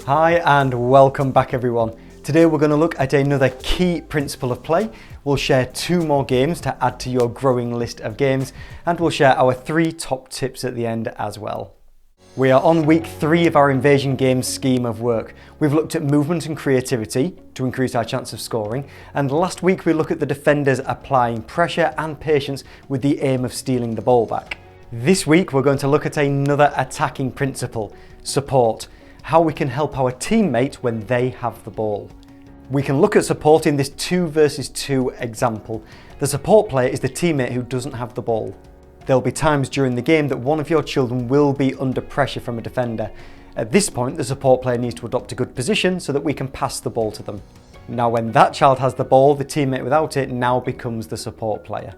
Hi and welcome back everyone. Today we're going to look at another key principle of play. We'll share 2 more games to add to your growing list of games, and we'll share our 3 top tips at the end as well. We are on week 3 of our Invasion Games scheme of work. We've looked at movement and creativity to increase our chance of scoring, and last week we looked at the defenders applying pressure and patience with the aim of stealing the ball back. This week we're going to look at another attacking principle, support. How we can help our teammate when they have the ball. We can look at support in this 2 versus 2 example. The support player is the teammate who doesn't have the ball. There'll be times during the game that one of your children will be under pressure from a defender. At this point, the support player needs to adopt a good position so that we can pass the ball to them. Now when that child has the ball, the teammate without it now becomes the support player.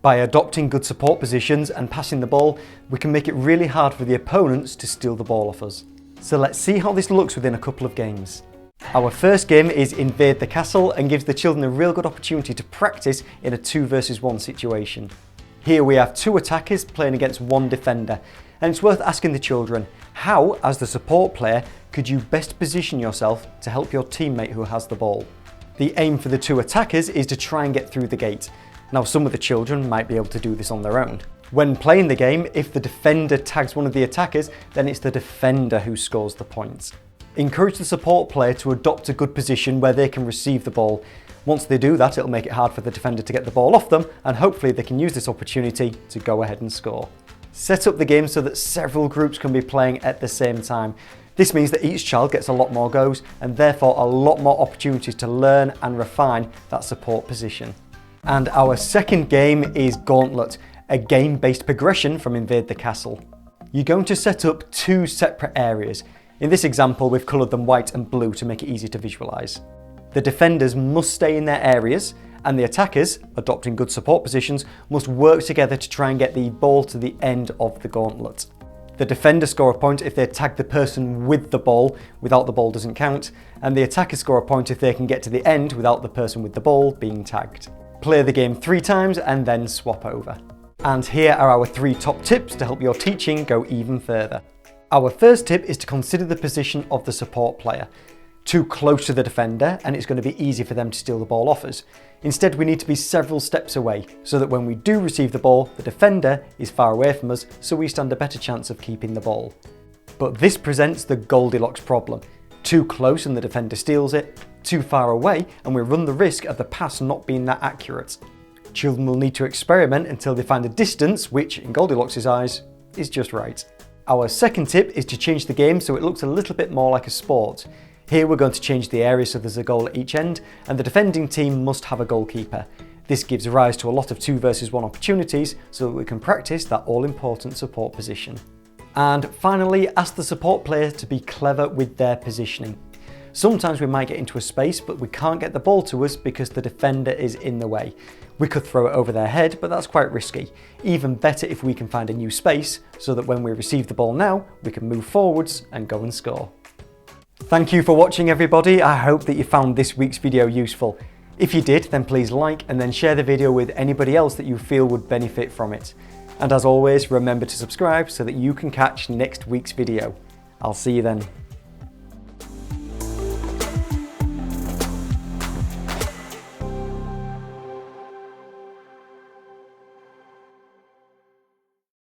By adopting good support positions and passing the ball, we can make it really hard for the opponents to steal the ball off us. So let's see how this looks within a couple of games. Our first game is Invade the Castle and gives the children a real good opportunity to practice in a 2 versus 1 situation. Here we have 2 attackers playing against 1 defender, and it's worth asking the children, how, as the support player, could you best position yourself to help your teammate who has the ball? The aim for the 2 attackers is to try and get through the gate. Now some of the children might be able to do this on their own. When playing the game, if the defender tags one of the attackers, then it's the defender who scores the points. Encourage the support player to adopt a good position where they can receive the ball. Once they do that, it'll make it hard for the defender to get the ball off them, and hopefully they can use this opportunity to go ahead and score. Set up the game so that several groups can be playing at the same time. This means that each child gets a lot more goes, and therefore a lot more opportunities to learn and refine that support position. And our second game is Gauntlet, a game-based progression from Invade the Castle. You're going to set up 2 separate areas. In this example, we've coloured them white and blue to make it easy to visualise. The defenders must stay in their areas, and the attackers, adopting good support positions, must work together to try and get the ball to the end of the gauntlet. The defenders score a point if they tag the person with the ball. Without the ball doesn't count, and the attackers score a point if they can get to the end without the person with the ball being tagged. Play the game 3 times and then swap over. And here are our 3 top tips to help your teaching go even further. Our first tip is to consider the position of the support player. Too close to the defender and it's going to be easy for them to steal the ball off us. Instead, we need to be several steps away so that when we do receive the ball, the defender is far away from us, so we stand a better chance of keeping the ball. But this presents the Goldilocks problem. Too close and the defender steals it, too far away and we run the risk of the pass not being that accurate. Children will need to experiment until they find a distance which, in Goldilocks' eyes, is just right. Our second tip is to change the game so it looks a little bit more like a sport. Here we're going to change the area so there's a goal at each end, and the defending team must have a goalkeeper. This gives rise to a lot of 2 versus 1 opportunities so that we can practice that all-important support position. And finally, ask the support player to be clever with their positioning. Sometimes we might get into a space, but we can't get the ball to us because the defender is in the way. We could throw it over their head, but that's quite risky. Even better if we can find a new space, so that when we receive the ball now, we can move forwards and go and score. Thank you for watching everybody. I hope that you found this week's video useful. If you did, then please like and then share the video with anybody else that you feel would benefit from it. And as always, remember to subscribe so that you can catch next week's video. I'll see you then.